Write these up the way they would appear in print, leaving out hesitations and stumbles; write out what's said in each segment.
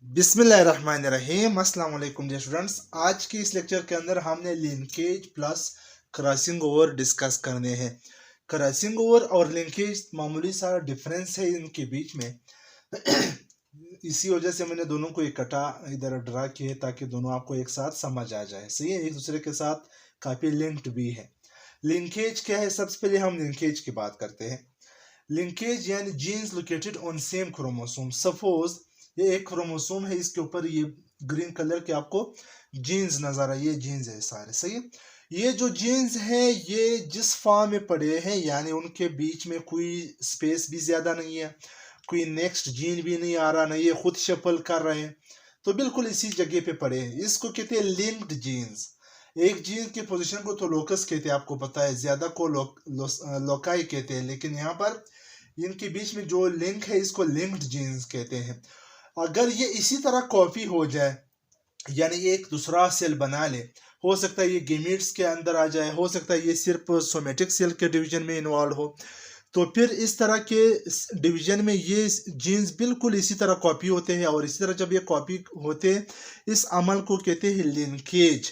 बिस्मिल्लाहिर्रहमानिर्रहीम। अस्सलाम वालेकुम डियर स्टूडेंट्स। आज की इस लेक्चर के अंदर हमने linkage plus crossing over discuss करने हैं। क्रॉसिंग ओवर और लिंकेज मामूली सा डिफरेंस है इनके बीच में। इसी वजह से मैंने दोनों को इकट्ठा इधर ड्रा किए ताकि दोनों आपको एक साथ समझ आ जाए। सही है, एक दूसरे के साथ काफी लिंक्ड भी है। लिंकेज क्या है? सबसे पहले हम लिंकेज की बात करते हैं। लिंकेज यानी genes located on same chromosome. Suppose ये एक क्रोमोसोम है, इसके ऊपर ये ग्रीन कलर के आपको जीन्स नजर आए, ये जीन्स है सारे। सही है, ये जो जीन्स है ये जिस फॉर्म में पड़े हैं यानी उनके बीच में कोई स्पेस भी ज्यादा नहीं है, कोई नेक्स्ट जीन भी नहीं आ रहा, नहीं ये खुद शफल कर रहे हैं, तो बिल्कुल इसी जगह पे पड़े हैं। इसको कहते हैं लिंक्ड जीन्स। एक जीन की पोजीशन को तो लोकस कहते हैं, आपको पता है, ज्यादा को लोकाई कहते हैं, लेकिन यहाँ पर इनके बीच में जो लिंक है इसको लिंक्ड जीन्स कहते हैं। अगर ये इसी तरह कॉपी हो जाए यानी एक दूसरा सेल बना ले, हो सकता है ये गेमीट्स के अंदर आ जाए, हो सकता है ये सिर्फ सोमेटिक सेल के डिवीजन में इन्वॉल्व हो, तो फिर इस तरह के डिवीजन में ये जीन्स बिल्कुल इसी तरह कॉपी होते हैं। और इसी तरह जब ये कॉपी होते हैं इस अमल को कहते हैं लिंकेज।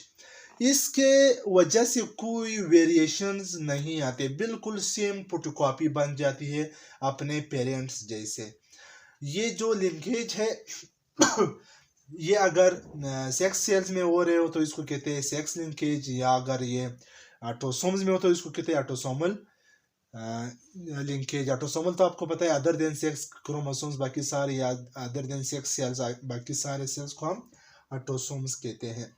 इसके वजह से कोई वेरिएशंस नहीं आते, बिल्कुल सेम फोटोकॉपी बन जाती है अपने पेरेंट्स जैसे। ये जो लिंकेज है ये अगर सेक्स सेल्स में हो रहे हो तो इसको कहते हैं सेक्स लिंकेज, या अगर ये ऑटोसोम्स में हो तो इसको कहते हैं ऑटोसोमल लिंकेज। ऑटोसोमल तो आपको पता है अदर देन सेक्स क्रोमोसोम्स बाकी सारे, या अदर देन सेक्स सेल्स बाकी सारे सेल्स को हम ऑटोसोम्स कहते हैं।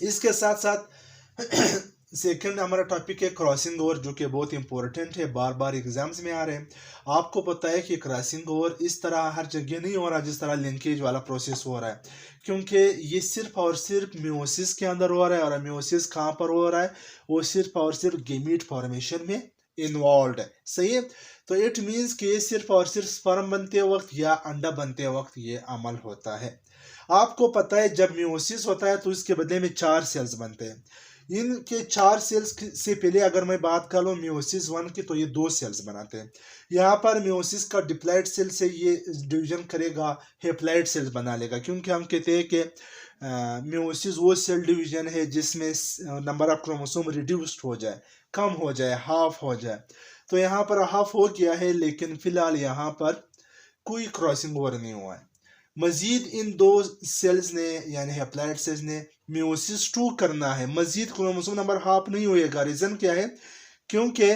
इसके साथ साथ सेकंड हमारा टॉपिक है क्रॉसिंग ओवर, जो कि बहुत इंपॉर्टेंट है, बार बार एग्जाम्स में आ रहे हैं। आपको पता है कि क्रॉसिंग ओवर इस तरह हर जगह नहीं हो रहा जिस तरह लिंकेज वाला प्रोसेस हो रहा है, क्योंकि ये सिर्फ और सिर्फ मियोसिस के अंदर हो रहा है। और मियोसिस कहाँ पर हो रहा है? वो सिर्फ और सिर्फ गेमीट फॉर्मेशन में इन्वॉल्व है। सही है, तो इट मीन्स कि ये सिर्फ और सिर्फ स्पर्म बनते वक्त या अंडा बनते वक्त ये अमल होता है। आपको पता है जब मियोसिस होता है तो इसके बदले में 4 सेल्स बनते हैं। इनके 4 सेल्स से पहले अगर मैं बात कर लूँ मियोसिस 1 की, तो ये 2 सेल्स बनाते हैं। यहाँ पर मियोसिस का डिप्लॉइड सेल से ये डिवीजन करेगा, हेप्लॉइड सेल्स बना लेगा, क्योंकि हम कहते हैं कि मियोसिस वो सेल डिवीजन है जिसमें नंबर ऑफ क्रोमोसोम रिड्यूस्ड हो जाए, कम हो जाए, हाफ हो जाए। तो यहाँ पर हाफ हो गया है, लेकिन फिलहाल यहाँ पर कोई क्रॉसिंग ओवर नहीं हुआ है। मजीद इन दो सेल्स ने यानी हेप्लॉइड सेल्स ने मियोसिस 2 करना है, मजीद क्रोमोसोम नंबर हाफ नहीं होएगा। रीजन क्या है? क्योंकि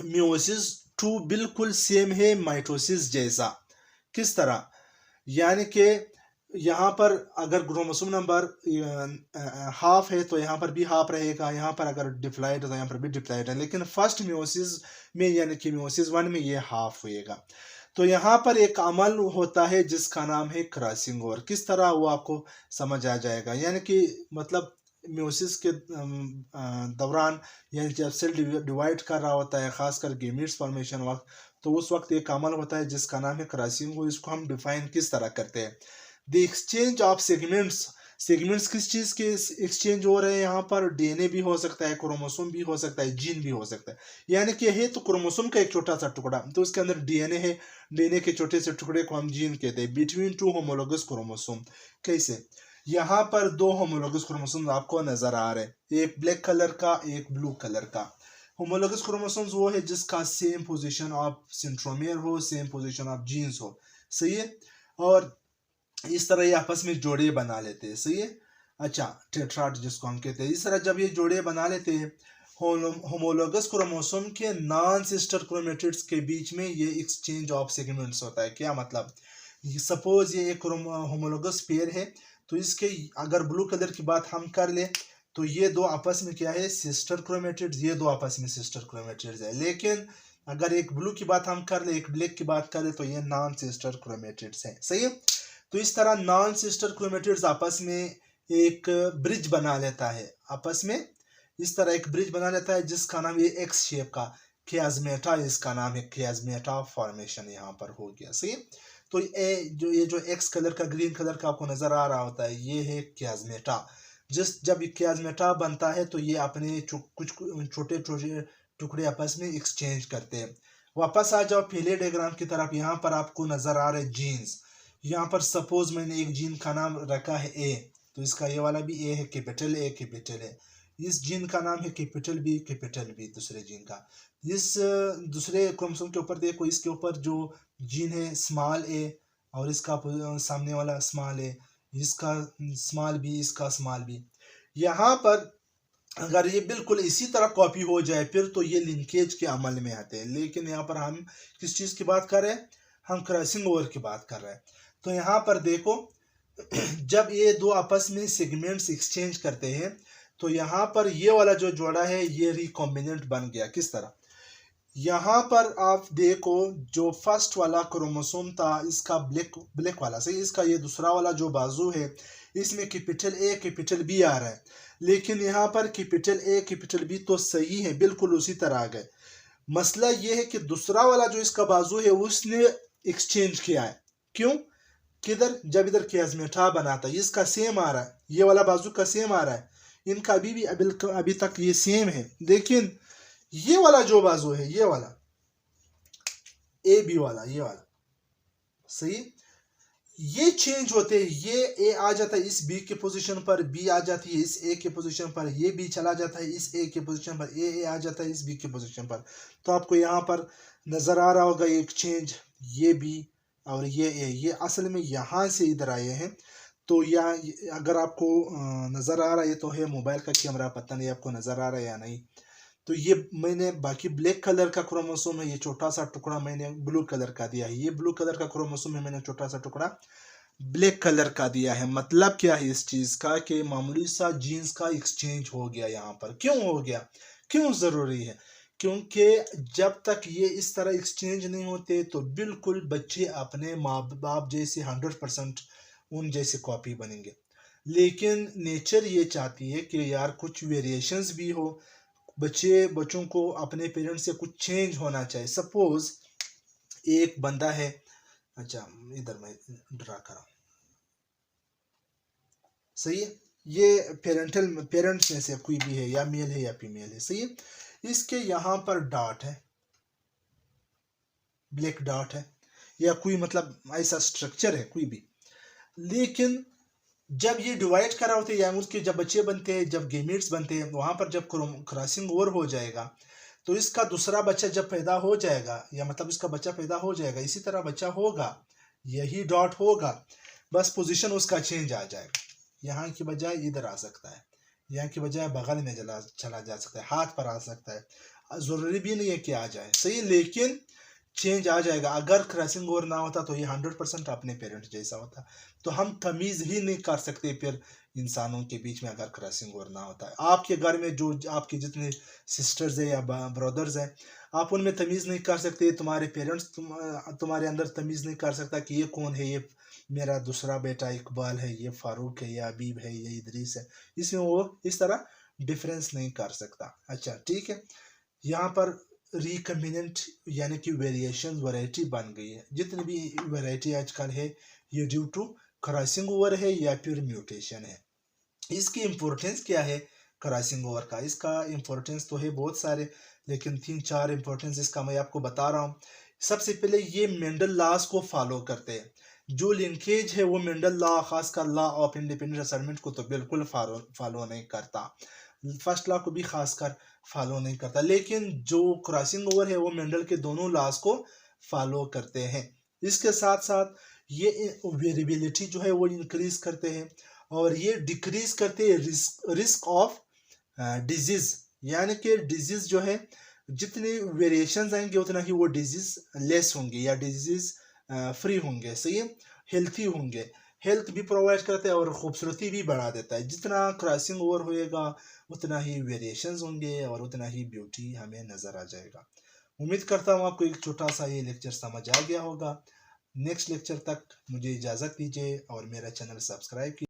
मियोसिस 2 बिल्कुल सेम है माइटोसिस जैसा। किस तरह? यानी कि यहाँ पर अगर क्रोमोसोम नंबर हाफ है तो यहाँ पर भी हाफ रहेगा, यहाँ पर अगर डिप्लॉइड है तो यहाँ पर भी डिप्लॉइड है, लेकिन फर्स्ट मियोसिस में यानी कि मियोसिस 1 में ये हाफ होएगा। तो यहाँ पर एक अमल होता है जिसका नाम है क्रॉसिंग ओवर। किस तरह वो आपको समझ आ जाएगा, यानी कि मतलब म्यूसिस के दौरान यानी जब सेल डिवाइड कर रहा होता है, खासकर गेमीट्स फॉर्मेशन वक्त, तो उस वक्त एक अमल होता है जिसका नाम है क्रॉसिंग ओवर। इसको हम डिफाइन किस तरह करते हैं? The exchange of segments. Segments किस चीज के एक्सचेंज हो रहे हैं? यहाँ पर डीएनए भी हो सकता है, क्रोमोसोम भी हो सकता है, जीन भी हो सकता है। यानी कि है तो क्रोमोसोम का एक छोटा सा टुकड़ा, तो उसके अंदर डीएनए है, डीएनए के छोटे से टुकड़े को हम जीन कहते हैं। Between 2 homologous chromosome. कैसे? यहाँ पर 2 होमोलोगस क्रोमोसोम आपको नजर आ रहे हैं, एक ब्लैक कलर का, एक ब्लू कलर का। होमोलोगस क्रोमोसोम्स वो है जिसका सेम पोजीशन ऑफ सेंट्रोमियर हो, सेम पोजीशन ऑफ जीन्स हो। सही है, और इस तरह ये आपस में जोड़े बना लेते हैं। सही है, अच्छा, टेट्राड जिसको हम कहते हैं। इस तरह जब ये जोड़े बना लेते हैं, होमोलोगस क्रोमोसोम के नॉन सिस्टर क्रोमेटिड्स के बीच में ये एक्सचेंज ऑफ सेगमेंट्स होता है। क्या मतलब? सपोज ये एक होमोलोगस पेयर है, तो इसके अगर ब्लू कलर की बात हम कर ले तो ये दो आपस में क्या है? Sister chromatids. ये दो आपस में सिस्टर क्रोमेटिड्स है। लेकिन अगर एक ब्लू की बात हम कर ले, एक ब्लैक की बात कर ले, तो ये नॉन सिस्टर क्रोमेटिड्स है। सही है, तो इस तरह नॉन सिस्टर क्रोमेटिड्स आपस में एक ब्रिज बना लेता है, आपस में इस तरह एक ब्रिज बना लेता है जिसका नाम ये एक्स शेप का कियाज्मेटा, इसका नाम है कियाज्मेटा फॉर्मेशन, यहाँ पर हो गया। सही, तो ये जो एक्स कलर का, ग्रीन कलर का आपको नजर आ रहा होता है, ये है कियाज्मेटा। जब कियाज्मेटा बनता है तो ये अपने कुछ छोटे छोटे टुकड़े आपस में एक्सचेंज करते हैं। वापस आ जाओ पहले डायग्राम की तरफ, यहाँ पर आपको नजर आ रहे जीन्स। यहाँ पर सपोज मैंने एक जीन का नाम रखा है ए, तो इसका ये वाला भी ए है, कैपिटल ए कैपिटल ए। इस जीन का नाम है कैपिटल बी दूसरे जीन का। इस दूसरे क्रोमोसोम के ऊपर देखो, इसके ऊपर जो जीन है स्मॉल ए और इसका सामने वाला स्मॉल ए, इसका स्मॉल बी, इसका स्मॉल बी। यहाँ पर अगर ये बिल्कुल इसी तरह कॉपी हो जाए फिर तो ये लिंकेज के अमल में आते हैं, लेकिन यहाँ पर हम किस चीज़ की बात कर रहे हैं, हम क्रॉसिंग ओवर की बात कर रहे हैं। तो यहाँ पर देखो जब ये दो आपस में सेगमेंट्स एक्सचेंज करते हैं तो यहाँ पर ये वाला जो जोड़ा है ये रिकॉम्बिनेंट बन गया। किस तरह, यहाँ पर आप देखो जो फर्स्ट वाला क्रोमोसोम था इसका ब्लैक वाला सही, इसका ये दूसरा वाला जो बाजू है इसमें कैपिटल ए कैपिटल बी आ रहा है, लेकिन यहाँ पर कैपिटल ए कैपिटल बी तो सही है, बिल्कुल उसी तरह आ गए। मसला ये है कि दूसरा वाला जो इसका बाजू है उसने एक्सचेंज किया है। क्यों, किधर, जब इधर प्लाज्मेटा बना था इसका सेम आ रहा है, ये वाला बाजू का सेम आ रहा है, इनका अभी तक ये सेम है, लेकिन ये वाला जो बाजू है ये वाला ए बी वाला, ये वाला सही, ये चेंज होते हैं। ये ए आ जाता है इस बी के पोजीशन पर, बी आ जाती है इस ए के पोजीशन पर, ये बी चला जाता है इस ए के पोजीशन पर, ए आ जाता है इस बी के पोजीशन पर। तो आपको यहाँ पर नजर आ रहा होगा एक चेंज, ये बी और ये ए, ये असल में यहाँ से इधर आए हैं। तो या अगर आपको नजर आ रहा है तो है मोबाइल का कैमरा, पता नहीं आपको नजर आ रहा है या नहीं। तो ये मैंने बाकी ब्लैक कलर का क्रोमोसोम है, ये छोटा सा टुकड़ा मैंने ब्लू कलर का दिया है, ये ब्लू कलर का क्रोमोसोम है, मैंने छोटा सा टुकड़ा ब्लैक कलर का दिया है। मतलब क्या है इस चीज का कि मामूली सा जीन्स का एक्सचेंज हो गया यहाँ पर। क्यों हो गया, क्यों जरूरी है, क्योंकि जब तक ये इस तरह एक्सचेंज नहीं होते तो बिल्कुल बच्चे अपने माँ बाप जैसे 100% उन जैसे कॉपी बनेंगे। लेकिन नेचर ये चाहती है कि यार कुछ वेरिएशंस भी हो, बच्चों को अपने पेरेंट्स से कुछ चेंज होना चाहिए। सपोज एक बंदा है, अच्छा इधर मैं ड्रा कर रहा हूं, सही है, ये पेरेंट्स में से कोई भी है, या मेल है या फीमेल है, सही है। इसके यहाँ पर डॉट है, ब्लैक डॉट है, या कोई मतलब ऐसा स्ट्रक्चर है कोई भी, लेकिन जब ये डिवाइड करा होते हैं या उसके जब बच्चे बनते हैं, जब गेमेट्स बनते हैं, वहां पर जब क्रॉसिंग ओवर हो जाएगा तो इसका दूसरा बच्चा जब पैदा हो जाएगा, या मतलब इसका बच्चा पैदा हो जाएगा, इसी तरह बच्चा होगा, यही डॉट होगा, बस पोजीशन उसका चेंज आ जाएगा। यहाँ की बजाय इधर आ सकता है, यहाँ की बजाय बगल में चला जा सकता है, हाथ पर आ सकता है, जरूरी भी नहीं है कि आ जाए, सही, लेकिन चेंज आ जाएगा। अगर क्रॉसिंग ओवर ना होता तो ये 100% अपने पेरेंट्स जैसा होता। तो हम तमीज़ ही नहीं कर सकते फिर इंसानों के बीच में अगर क्रॉसिंग ओवर ना होता है। आपके घर में जो आपके जितने सिस्टर्स हैं या ब्रदर्स हैं, आप उनमें तमीज़ नहीं कर सकते, तुम्हारे पेरेंट्स तुम्हारे अंदर तमीज़ नहीं कर सकता कि ये कौन है, ये मेरा दूसरा बेटा इकबाल है, ये फारूक है, या अबीब है, ये इदरीस है, इसमें वो इस तरह डिफरेंस नहीं कर सकता। अच्छा ठीक है, यहाँ पर रिकम्बिनेंट यानी कि वेरिएशन वैरायटी बन गई है। जितनी भी वैरायटी आजकल है ये ड्यू टू क्रॉसिंग ओवर है या फिर म्यूटेशन है। इसकी इम्पोर्टेंस क्या है क्रॉसिंग ओवर का, इसका इम्पोर्टेंस तो है बहुत सारे, लेकिन 3-4 इम्पोर्टेंस इसका मैं आपको बता रहा हूँ। सबसे पहले ये मेंडल लॉज को फॉलो करते हैं, जो लिंकेज है वो मेंडल लॉ, खासकर लॉ ऑफ इंडिपेंडेंट असाइनमेंट को तो बिल्कुल फॉलो नहीं करता, फर्स्ट लॉ को भी खासकर फॉलो नहीं करता, लेकिन जो क्रॉसिंग ओवर है वो मेंडल के दोनों लॉज को फॉलो करते हैं। इसके साथ साथ ये वेरिएबिलिटी जो है वो इंक्रीज करते हैं, और ये डिक्रीज करते हैं रिस्क ऑफ डिजीज, यानी कि डिजीज जो है जितने वेरिएशंस आएंगे उतना ही वो डिजीज लेस होंगे या डिजीज फ्री होंगे, सही है, हेल्थी होंगे, हेल्थ भी प्रोवाइड करता है और खूबसूरती भी बढ़ा देता है। जितना क्रॉसिंग ओवर होएगा उतना ही वेरिएशंस होंगे और उतना ही ब्यूटी हमें नज़र आ जाएगा। उम्मीद करता हूँ आपको एक छोटा सा ये लेक्चर समझ आ गया होगा। नेक्स्ट लेक्चर तक मुझे इजाज़त दीजिए और मेरा चैनल सब्सक्राइब कीजिए।